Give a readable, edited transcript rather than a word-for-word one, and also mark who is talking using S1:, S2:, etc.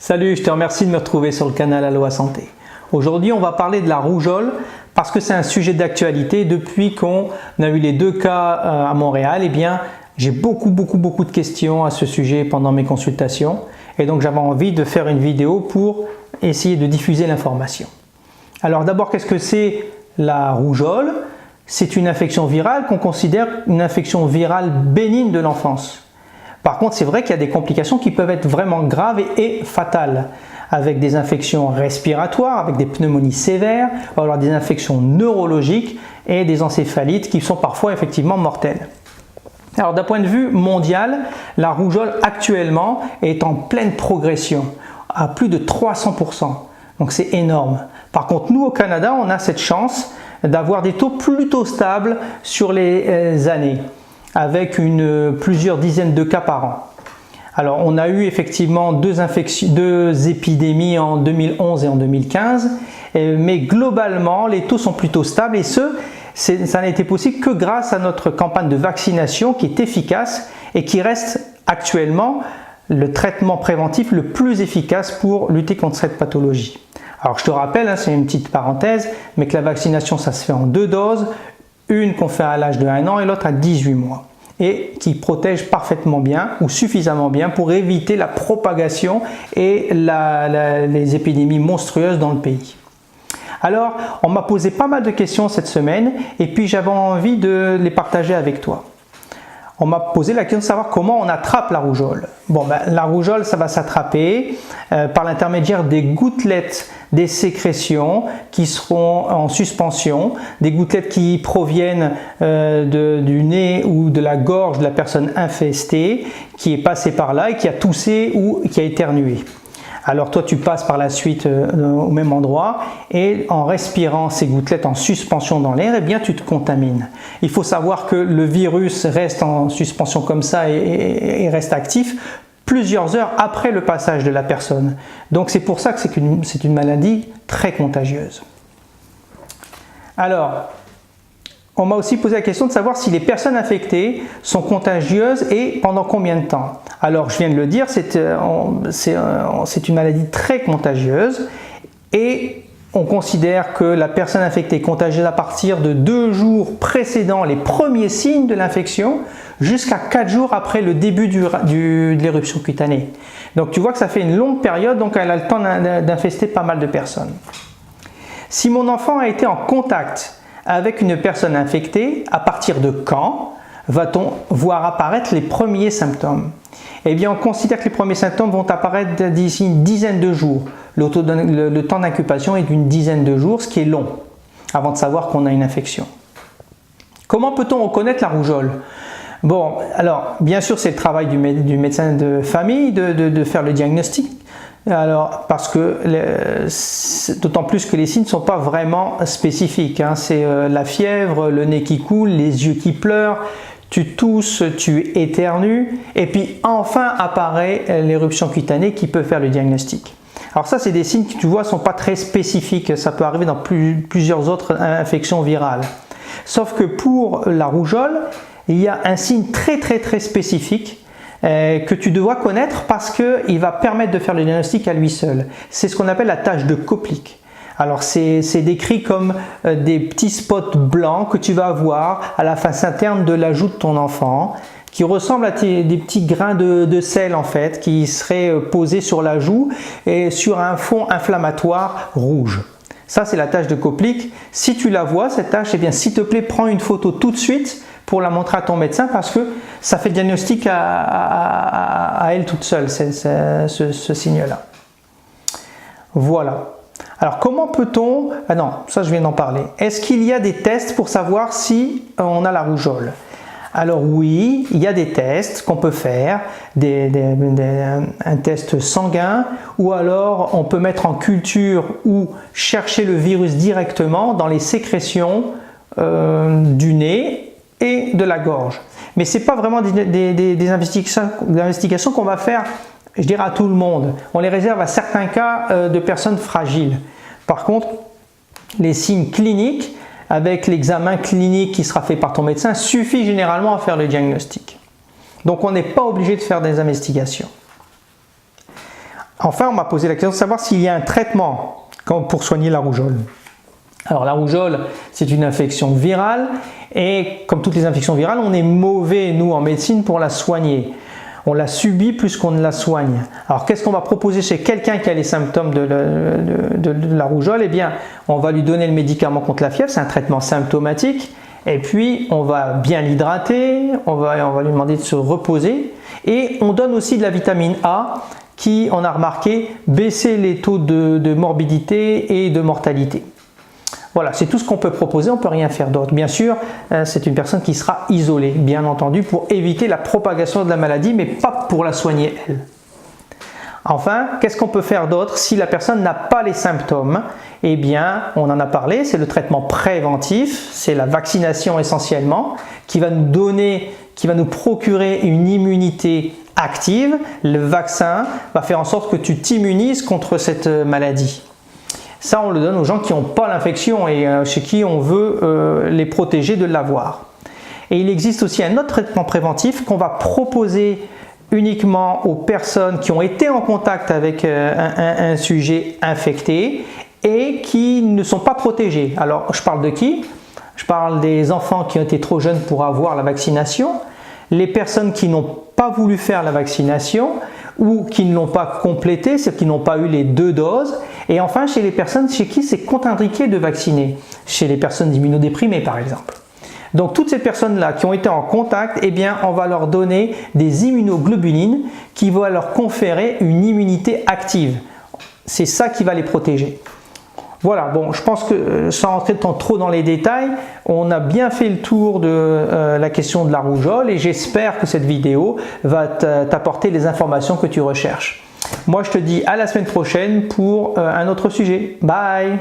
S1: Salut, je te remercie de me retrouver sur le canal Aloha Santé. Aujourd'hui, on va parler de la rougeole parce que c'est un sujet d'actualité. Depuis qu'on a eu les deux cas à Montréal, eh bien, j'ai beaucoup de questions à ce sujet pendant mes consultations. Et donc, j'avais envie de faire une vidéo pour essayer de diffuser l'information. Alors d'abord, qu'est-ce que c'est la rougeole? C'est une infection virale qu'on considère une infection virale bénigne de l'enfance. Par contre, c'est vrai qu'il y a des complications qui peuvent être vraiment graves et fatales, avec des infections respiratoires, avec des pneumonies sévères, ou alors des infections neurologiques et des encéphalites qui sont parfois effectivement mortelles. Alors d'un point de vue mondial, la rougeole actuellement est en pleine progression, à plus de 300%. Donc c'est énorme. Par contre, nous au Canada, on a cette chance d'avoir des taux plutôt stables sur les années, avec plusieurs dizaines de cas par an. Alors on a eu effectivement deux épidémies en 2011 et en 2015, mais globalement les taux sont plutôt stables et ça n'a été possible que grâce à notre campagne de vaccination qui est efficace et qui reste actuellement le traitement préventif le plus efficace pour lutter contre cette pathologie. Alors je te rappelle, c'est une petite parenthèse, mais que la vaccination ça se fait en 2 doses, une qu'on fait à l'âge de 1 an et l'autre à 18 mois, et qui protège parfaitement bien ou suffisamment bien pour éviter la propagation et les épidémies monstrueuses dans le pays. Alors, on m'a posé pas mal de questions cette semaine et puis j'avais envie de les partager avec toi. On m'a posé la question de savoir comment on attrape la rougeole. Bon, la rougeole, ça va s'attraper par l'intermédiaire des gouttelettes des sécrétions qui seront en suspension, des gouttelettes qui proviennent du nez ou de la gorge de la personne infestée qui est passée par là et qui a toussé ou qui a éternué. Alors toi tu passes par la suite au même endroit et en respirant ces gouttelettes en suspension dans l'air, eh bien tu te contamines. Il faut savoir que le virus reste en suspension comme ça et reste actif plusieurs heures après le passage de la personne. Donc c'est pour ça que c'est une maladie très contagieuse. Alors, on m'a aussi posé la question de savoir si les personnes infectées sont contagieuses et pendant combien de temps. Alors je viens de le dire, c'est une maladie très contagieuse et on considère que la personne infectée est contagieuse à partir de 2 jours précédant les premiers signes de l'infection jusqu'à 4 jours après le début de l'éruption cutanée. Donc tu vois que ça fait une longue période, donc elle a le temps d'infester pas mal de personnes. Si mon enfant a été en contact avec une personne infectée, à partir de quand va-t-on voir apparaître les premiers symptômes? Eh bien, on considère que les premiers symptômes vont apparaître d'ici une dizaine de jours. Le temps d'incubation est d'une dizaine de jours, ce qui est long, avant de savoir qu'on a une infection. Comment peut-on reconnaître la rougeole? Bon, alors, bien sûr, c'est le travail du médecin de famille de faire le diagnostic. Alors, parce que d'autant plus que les signes ne sont pas vraiment spécifiques. C'est la fièvre, le nez qui coule, les yeux qui pleurent, tu tousses, tu éternues, et puis enfin apparaît l'éruption cutanée qui peut faire le diagnostic. Alors ça, c'est des signes qui, tu vois, ne sont pas très spécifiques. Ça peut arriver dans plusieurs autres infections virales. Sauf que pour la rougeole, il y a un signe très spécifique que tu dois connaître parce qu'il va permettre de faire le diagnostic à lui seul. C'est ce qu'on appelle la tache de Koplik. Alors c'est décrit comme des petits spots blancs que tu vas avoir à la face interne de la joue de ton enfant qui ressemblent à des petits grains de sel en fait qui seraient posés sur la joue et sur un fond inflammatoire rouge. Ça c'est la tache de Koplik. Si tu la vois cette tache, eh bien s'il te plaît prends une photo tout de suite pour la montrer à ton médecin parce que ça fait le diagnostic à elle toute seule, ce signe-là. Voilà. Alors comment peut-on... Ah non, ça je viens d'en parler. Est-ce qu'il y a des tests pour savoir si on a la rougeole? Alors oui, il y a des tests qu'on peut faire, un test sanguin ou alors on peut mettre en culture ou chercher le virus directement dans les sécrétions du nez et de la gorge. Mais ce n'est pas vraiment des investigations qu'on va faire, je dirais, à tout le monde. On les réserve à certains cas de personnes fragiles. Par contre, les signes cliniques, avec l'examen clinique qui sera fait par ton médecin, suffit généralement à faire le diagnostic. Donc on n'est pas obligé de faire des investigations. Enfin, on m'a posé la question de savoir s'il y a un traitement pour soigner la rougeole. Alors la rougeole, c'est une infection virale et comme toutes les infections virales, on est mauvais, nous, en médecine, pour la soigner. On la subit plus qu'on ne la soigne. Alors qu'est-ce qu'on va proposer chez quelqu'un qui a les symptômes de la rougeole? Eh bien, on va lui donner le médicament contre la fièvre, c'est un traitement symptomatique. Et puis, on va bien l'hydrater, on va lui demander de se reposer. Et on donne aussi de la vitamine A qui, on a remarqué, baissait les taux de morbidité et de mortalité. Voilà, c'est tout ce qu'on peut proposer, on ne peut rien faire d'autre. Bien sûr, c'est une personne qui sera isolée, bien entendu, pour éviter la propagation de la maladie, mais pas pour la soigner elle. Enfin, qu'est-ce qu'on peut faire d'autre si la personne n'a pas les symptômes? Eh bien, on en a parlé, c'est le traitement préventif, c'est la vaccination essentiellement, qui va nous procurer une immunité active. Le vaccin va faire en sorte que tu t'immunises contre cette maladie. Ça, on le donne aux gens qui n'ont pas l'infection et chez qui on veut les protéger de l'avoir. Et il existe aussi un autre traitement préventif qu'on va proposer uniquement aux personnes qui ont été en contact avec un sujet infecté et qui ne sont pas protégés. Alors, je parle de qui? Je parle des enfants qui ont été trop jeunes pour avoir la vaccination, les personnes qui n'ont pas voulu faire la vaccination ou qui ne l'ont pas complétée, ceux qui n'ont pas eu les 2 doses, et enfin chez les personnes chez qui c'est contre-indiqué de vacciner, chez les personnes immunodéprimées par exemple. Donc toutes ces personnes-là qui ont été en contact, eh bien on va leur donner des immunoglobulines qui vont leur conférer une immunité active. C'est ça qui va les protéger. Voilà, bon, je pense que sans rentrer trop dans les détails, on a bien fait le tour de la question de la rougeole et j'espère que cette vidéo va t'apporter les informations que tu recherches. Moi, je te dis à la semaine prochaine pour un autre sujet. Bye!